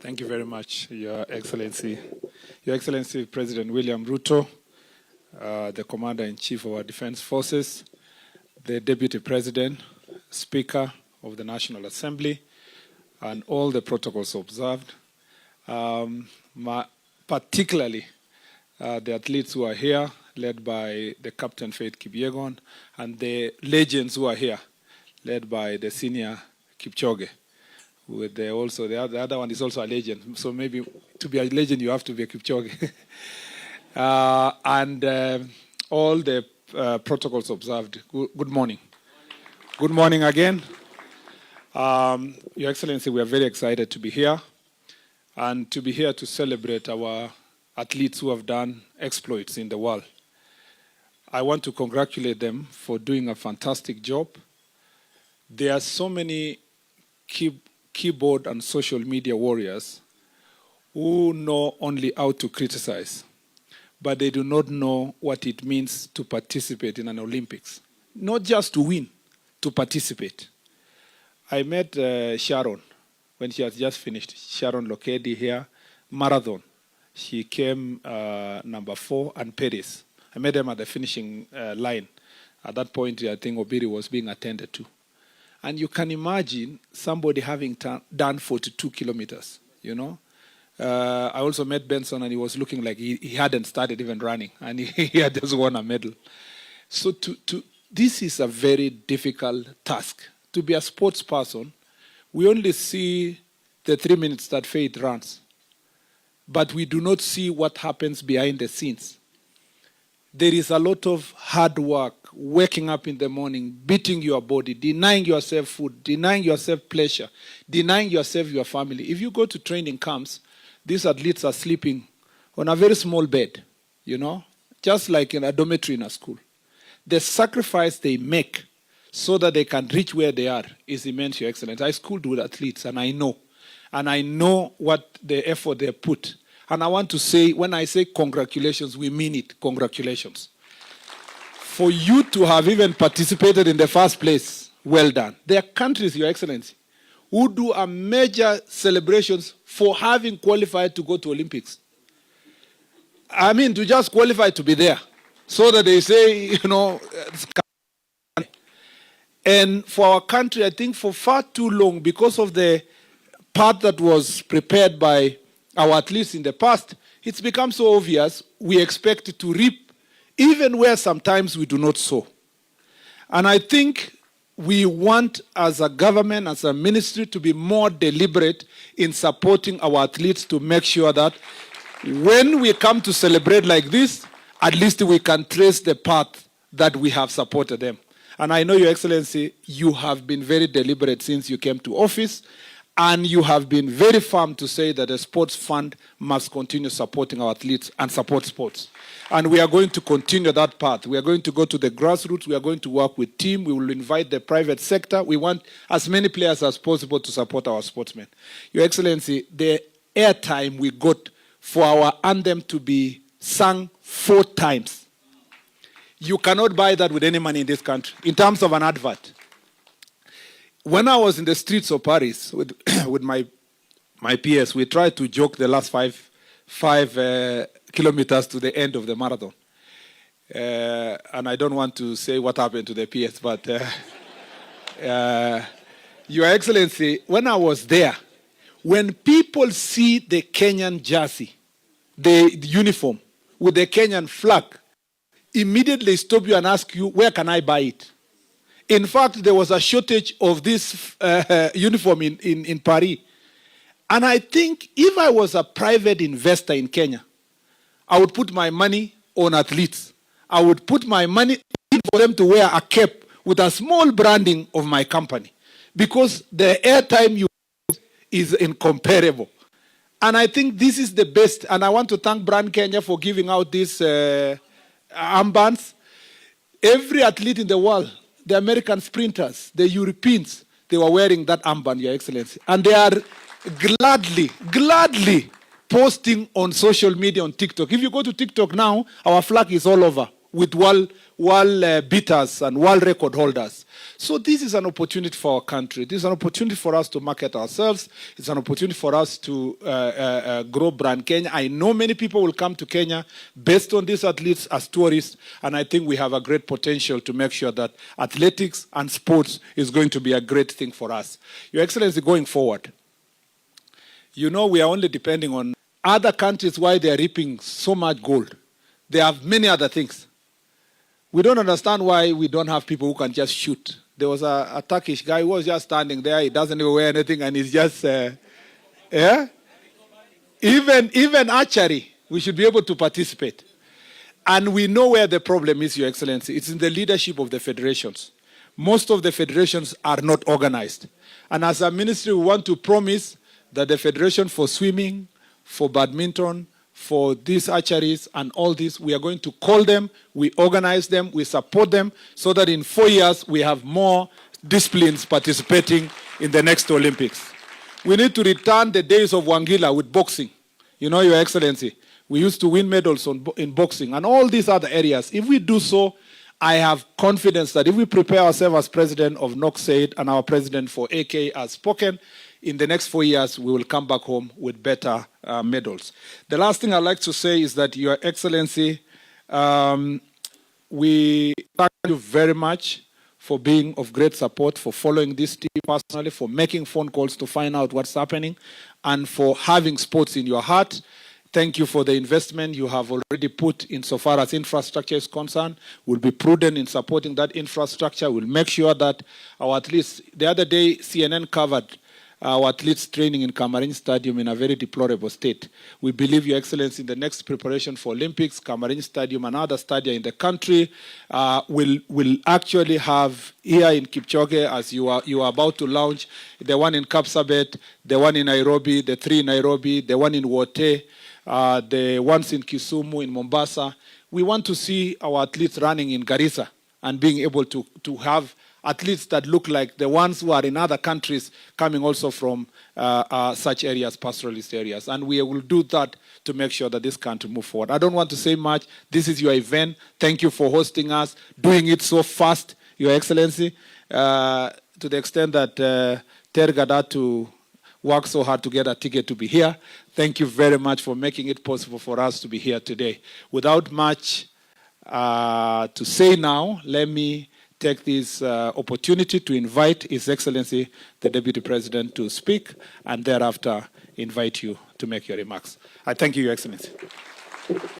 Thank you very much, Your Excellency. Your Excellency, President William Ruto, the Commander-in-Chief of our Defense Forces, the Deputy President, Speaker of the National Assembly, and all the protocols observed, particularly the athletes who are here, led by the Captain Faith Kipyegon, and the legends who are here, led by the senior Kipchoge. With the other one is also a legend. So maybe to be a legend, you have to be a Kipchoge. And all the protocols observed. Good morning. Good morning again. Your Excellency, we are very excited to be here and to be here to celebrate our athletes who have done exploits in the world. I want to congratulate them for doing a fantastic job. There are so many keyboard and social media warriors who know only how to criticize, but they do not know what it means to participate in an Olympics. Not just to win, to participate. I met Sharon when she has just finished. Sharon Lokedi here, marathon. She came number 4, and Paris. I met them at the finishing line. At that point, I think Obiri was being attended to. And you can imagine somebody having done 42 kilometers, you know. I also met Benson, and he was looking like he hadn't started even running, and he had just won a medal. So this is a very difficult task. To be a sports person, we only see the 3 minutes that Faith runs, but we do not see what happens behind the scenes. There is a lot of hard work, waking up in the morning, beating your body, denying yourself food, denying yourself pleasure, denying yourself your family. If you go to training camps, these athletes are sleeping on a very small bed, you know, just like in a dormitory in a school. The sacrifice they make so that they can reach where they are is immense, Your Excellency. I schooled with athletes, and I know what the effort they put. And I want to say, when I say congratulations, we mean it, congratulations. For you to have even participated in the first place, well done. There are countries, Your Excellency, who do a major celebrations for having qualified to go to Olympics. I mean, to just qualify to be there, so that they say, you know. And for our country, I think for far too long, because of the path that was prepared by our athletes in the past, it's become so obvious we expect to reap even where sometimes we do not sow. And I think we want, as a government, as a ministry, to be more deliberate in supporting our athletes to make sure that when we come to celebrate like this, at least we can trace the path that we have supported them. And I know, Your Excellency, you have been very deliberate since you came to office, and you have been very firm to say that the sports fund must continue supporting our athletes and support sports. And we are going to continue that path. We are going to go to the grassroots. We are going to work with team. We will invite the private sector. We want as many players as possible to support our sportsmen. Your Excellency, the airtime we got for our anthem to be sung 4 times. You cannot buy that with any money in this country, in terms of an advert. When I was in the streets of Paris with my peers, we tried to joke the last five kilometers to the end of the marathon. And I don't want to say what happened to the peers, but Your Excellency, when I was there, when people see the Kenyan jersey, the uniform with the Kenyan flag, immediately stop you and ask you, where can I buy it? In fact, there was a shortage of this uniform in Paris. And I think if I was a private investor in Kenya, I would put my money on athletes. I would put my money for them to wear a cap with a small branding of my company, because the airtime you is incomparable. And I think this is the best. And I want to thank Brand Kenya for giving out these armbands. Every athlete in the world, the American sprinters, the Europeans, they were wearing that armband, Your Excellency. And they are gladly posting on social media, on TikTok. If you go to TikTok now, our flag is all over with world beaters and world record holders. So this is an opportunity for our country. This is an opportunity for us to market ourselves. It's an opportunity for us to grow brand Kenya. I know many people will come to Kenya based on these athletes as tourists, and I think we have a great potential to make sure that athletics and sports is going to be a great thing for us. Your Excellency, going forward, you know we are only depending on other countries why they are reaping so much gold. They have many other things. We don't understand why we don't have people who can just shoot. There was a Turkish guy who was just standing there. He doesn't even wear anything, and he's just, yeah? Even archery, we should be able to participate. And we know where the problem is, Your Excellency. It's in the leadership of the federations. Most of the federations are not organized. And as a ministry, we want to promise that the federation for swimming, for badminton, for these archeries and all this, we are going to call them, we organize them, we support them, so that in 4 years we have more disciplines participating in the next Olympics. We need to return the days of Wangila with boxing. You know, Your Excellency, we used to win medals in boxing and all these other areas. If we do so, I have confidence that if we prepare ourselves as president of NOC said and our president for AK has spoken, in the next 4 years, we will come back home with better medals. The last thing I'd like to say is that, Your Excellency, we thank you very much for being of great support, for following this team personally, for making phone calls to find out what's happening, and for having sports in your heart. Thank you for the investment you have already put insofar as infrastructure is concerned. We'll be prudent in supporting that infrastructure. We'll make sure that our athletes, the other day CNN covered our athletes training in Camarin Stadium in a very deplorable state. We believe, Your Excellency, in the next preparation for Olympics, Camarin Stadium and other stadia in the country will actually have here in Kipchoge, as you are about to launch, the one in Kapsabet, the one in Nairobi, the 3 in Nairobi, the one in Wote, the ones in Kisumu, in Mombasa. We want to see our athletes running in Garissa and being able to have athletes that look like the ones who are in other countries coming also from such areas, pastoralist areas. And we will do that to make sure that this country move forward. I don't want to say much. This is your event. Thank you for hosting us, doing it so fast, Your Excellency, to the extent that Tergad had to work so hard to get a ticket to be here. Thank you very much for making it possible for us to be here today. Without much to say now, let me take this opportunity to invite His Excellency, the Deputy President, to speak, and thereafter invite you to make your remarks. I thank you, Your Excellency.